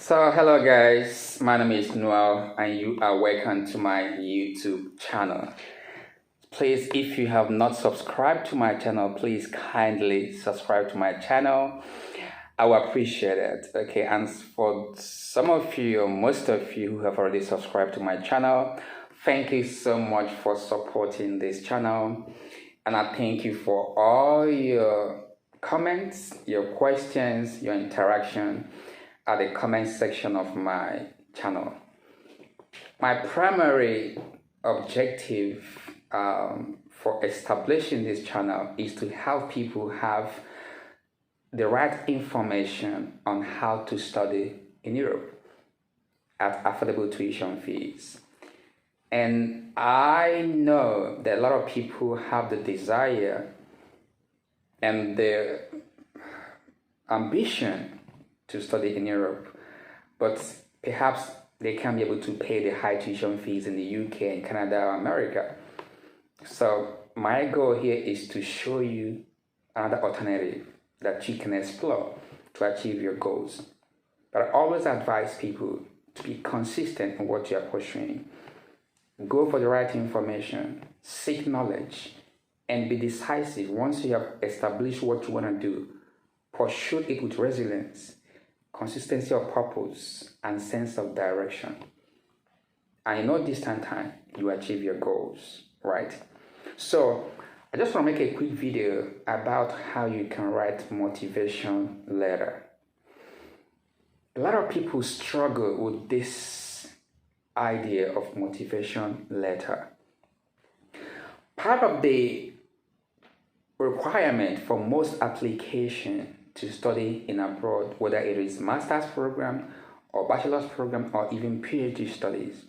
So hello guys, my name is Noel and you are welcome to my YouTube channel. Please, if you have not subscribed to my channel, please kindly subscribe to my channel. I will appreciate it. Okay, and for some of you or most of you who have already subscribed to my channel, thank you so much for supporting this channel. And I thank you for all your comments, your questions, your interaction at the comment section of my channel. My primary objective for establishing this channel is to help people have the right information on how to study in Europe at affordable tuition fees. And I know that a lot of people have the desire and the ambition to study in Europe, but perhaps they can't be able to pay the high tuition fees in the UK and Canada or America. So my goal here is to show you another alternative that you can explore to achieve your goals. But I always advise people to be consistent in what you are pursuing. Go for the right information, seek knowledge, and be decisive. Once you have established what you want to do, pursue it with resilience, consistency of purpose, and sense of direction. And in no distant time, you achieve your goals, right? So I just want to make a quick video about how you can write motivation letter. A lot of people struggle with this idea of motivation letter. Part of the requirement for most applications to study in abroad, whether it is master's program or bachelor's program or even PhD studies,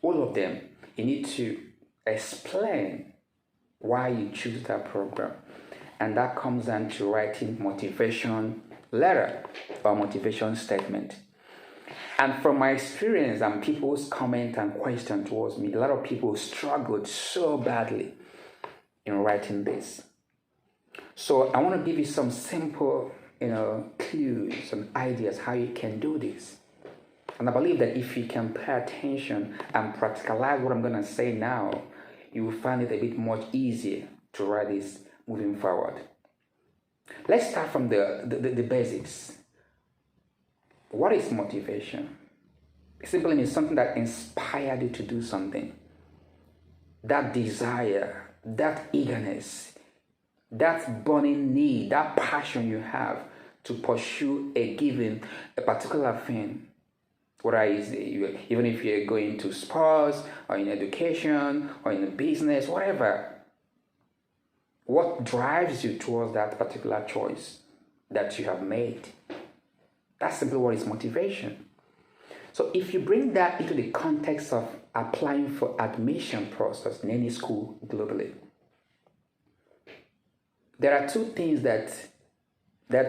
all of them, you need to explain why you choose that program. And that comes down to writing motivation letter or motivation statement. And from my experience and people's comment and question towards me, a lot of people struggled so badly in writing this. So I want to give you some simple clues and ideas how you can do this. And I believe that if you can pay attention and practicalize what I'm going to say now, you will find it a bit much easier to write this moving forward. Let's start from the basics. What is motivation? It simply means something that inspired you to do something. That desire, that eagerness, that burning need, that passion you have to pursue a particular thing, whether it's even if you're going to sports or in education or in a business, whatever. What drives you towards that particular choice that you have made? That's simply what is motivation. So if you bring that into the context of applying for admission process in any school globally, there are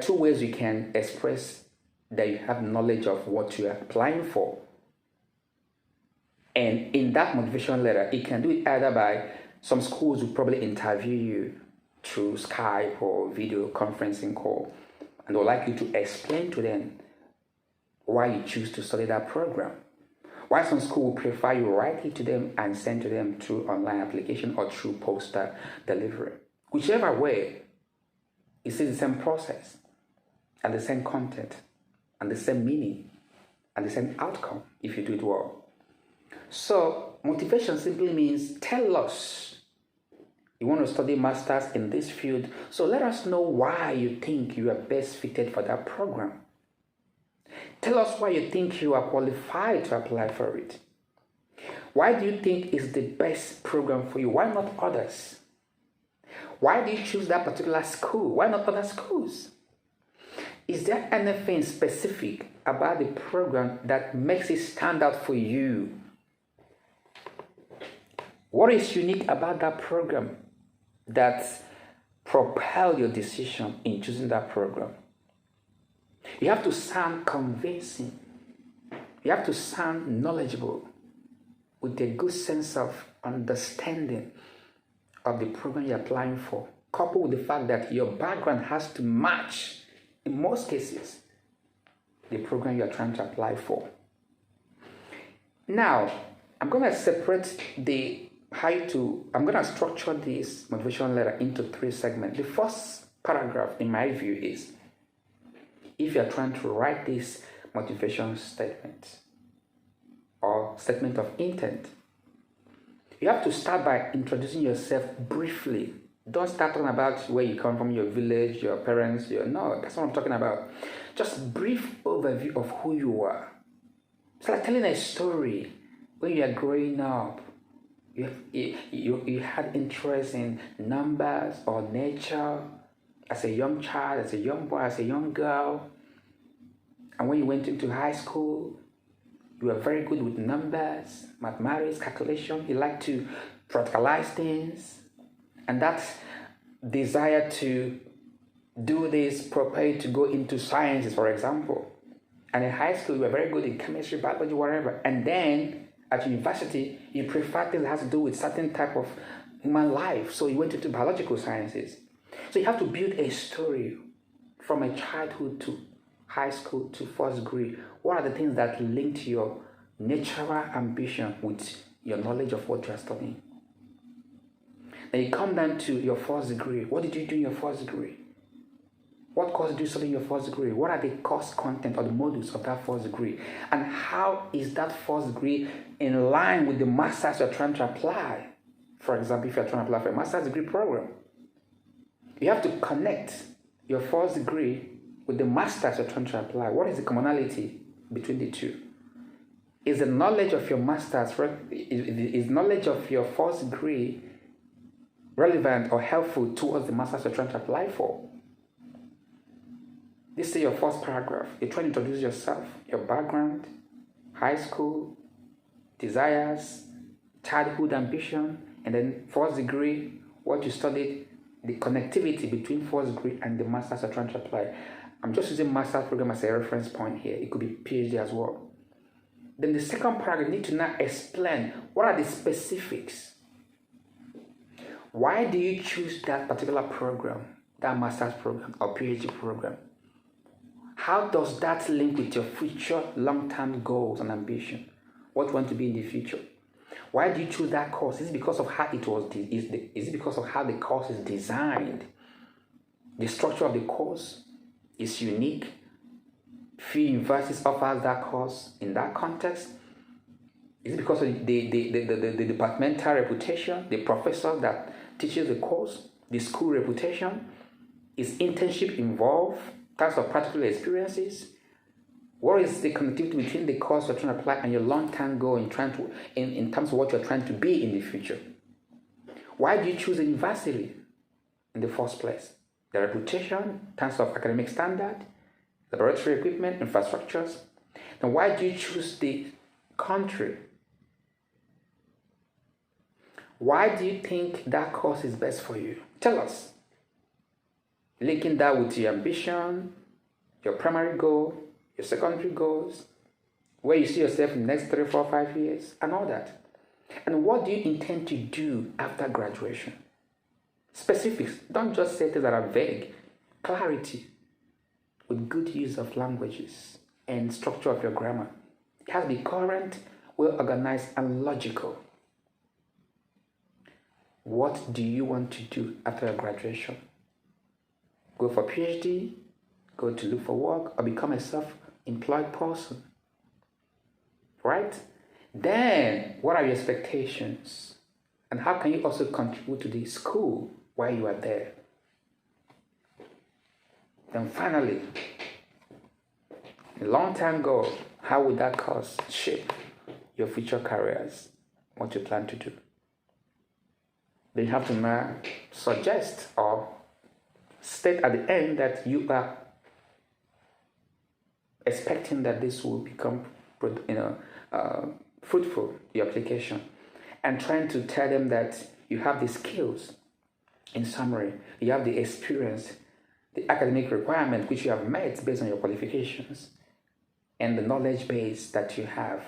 two ways you can express that you have knowledge of what you are applying for. And in that motivation letter, you can do it either by some schools will probably interview you through Skype or video conferencing call, and they'll like you to explain to them why you choose to study that program. While some school will prefer you write it to them and send to them through online application or through postal delivery. Whichever way, it's the same process and the same content and the same meaning and the same outcome if you do it well. So motivation simply means tell us you want to study masters in this field, so let us know why you think you are best fitted for that program. Tell us why you think you are qualified to apply for it. Why do you think it's the best program for you? Why not others? Why do you choose that particular school? Why not other schools? Is there anything specific about the program that makes it stand out for you? What is unique about that program that propelled your decision in choosing that program? You have to sound convincing. You have to sound knowledgeable with a good sense of understanding of the program you're applying for, coupled with the fact that your background has to match in most cases. the program you are trying to apply for. Now, I'm going to separate I'm going to structure this motivation letter into 3 segments. The first paragraph, in my view, is if you are trying to write this motivation statement or statement of intent, you have to start by introducing yourself briefly. Don't start talking about where you come from, your village, your parents, no, that's what I'm talking about. Just brief overview of who you are. It's like telling a story. When you are growing up, you had interest in numbers or nature as a young child, as a young boy, as a young girl. And when you went into high school, you were very good with numbers, mathematics, calculation. You like to practicalize things. And that desire to do this propelled you to go into sciences, for example. And in high school, you were very good in chemistry, biology, whatever. And then at university, you prefer things that has to do with certain type of human life. So you went into biological sciences. So you have to build a story from a childhood to high school to first degree. What are the things that link your natural ambition with your knowledge of what you are studying? Then you come down to your first degree. What did you do in your first degree? What course did you study in your first degree? What are the course content or the modules of that first degree? And how is that first degree in line with the master's you're trying to apply? For example, if you're trying to apply for a master's degree program, you have to connect your first degree with the master's you're trying to apply. What is the commonality between the two? Is the knowledge of your master's, is knowledge of your first degree relevant or helpful towards the master's you're trying to apply for? This is your first paragraph. You're trying to introduce yourself, your background, high school, desires, childhood ambition, and then first degree, what you studied, the connectivity between first degree and the master's you're trying to apply. I'm just using master's program as a reference point here. It could be PhD as well. Then the second paragraph, you need to now explain what are the specifics. Why do you choose that particular program, that master's program or PhD program? How does that link with your future long-term goals and ambition? What you want to be in the future? Why do you choose that course? Is it because of how it was? Is it because of how the course is designed? The structure of the course is unique. Few universities offers that course in that context. Is it because of the departmental reputation, the professor that teaches the course, the school reputation? Is internship involved? Types of practical experiences? What is the connectivity between the course you're trying to apply and your long-term goal in terms of what you're trying to be in the future? Why do you choose a university in the first place? The reputation, in terms of academic standard, laboratory equipment, infrastructures. Then why do you choose the country? Why do you think that course is best for you? Tell us. Linking that with your ambition, your primary goal, your secondary goals, where you see yourself in the next 3, 4, 5 years, and all that. And what do you intend to do after graduation? Specifics. Don't just say things that are vague. Clarity with good use of languages and structure of your grammar. It has to be current, well organized, and logical. What do you want to do after your graduation? Go for PhD, go to look for work, or become a self-employed person. Right? Then, what are your expectations? And how can you also contribute to the school while you are there? Then finally, the long-term goal, how would that course shape your future careers, what you plan to do? Then you have to now suggest or state at the end that you are expecting that this will become fruitful, your application, and trying to tell them that you have the skills. In summary, you have the experience, the academic requirement which you have met based on your qualifications, and the knowledge base that you have,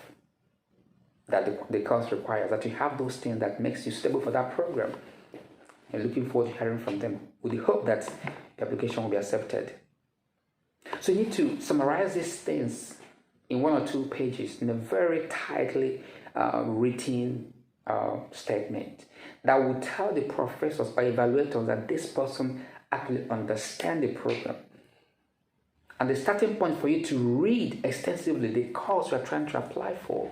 that the course requires, that you have those things that makes you stable for that program. And looking forward to hearing from them with the hope that the application will be accepted. So you need to summarize these things in 1 or 2 pages in a very tightly written statement that will tell the professors or evaluators that this person actually understands the program. And the starting point for you to read extensively the course you are trying to apply for.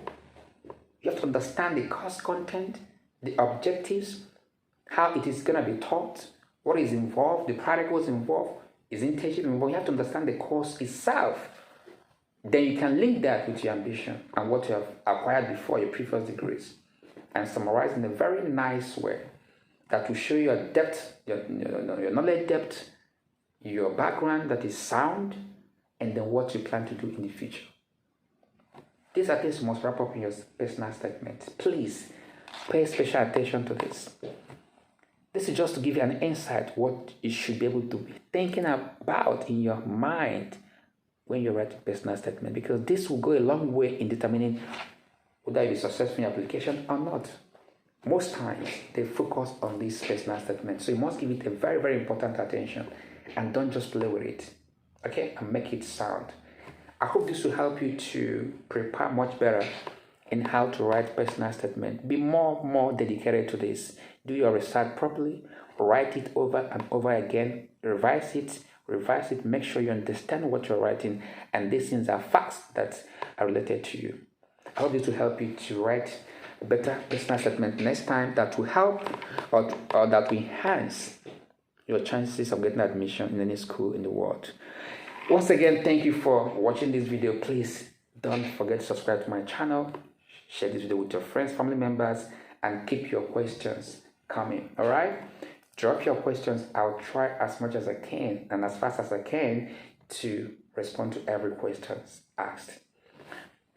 You have to understand the course content, the objectives, how it is going to be taught, what is involved, the practicals involved, is internship involved. You have to understand the course itself. Then you can link that with your ambition and what you have acquired before your previous degrees and summarize in a very nice way that will show your depth, your knowledge depth, your background that is sound, and then what you plan to do in the future. These are things you must wrap up in your personal statement. Please pay special attention to this. This is just to give you an insight what you should be able to be thinking about in your mind when you write a personal statement, because this will go a long way in determining whether you'll be successful in your application or not. Most times, they focus on this personal statement. So you must give it a very, very important attention and don't just play with it. Okay? And make it sound. I hope this will help you to prepare much better in how to write personal statement. Be more dedicated to this. Do your research properly. Write it over and over again. Revise it. Make sure you understand what you're writing. And these things are facts that are related to you. I hope this will help you to write a better personal statement next time that will help or that will enhance your chances of getting admission in any school in the world. Once again, thank you for watching this video. Please don't forget to subscribe to my channel. Share this video with your friends, family members, and keep your questions coming. All right? Drop your questions. I'll try as much as I can and as fast as I can to respond to every question asked.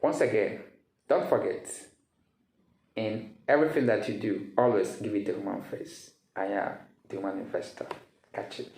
Once again, don't forget, in everything that you do, always give it the human face. I am the human investor. Catch it.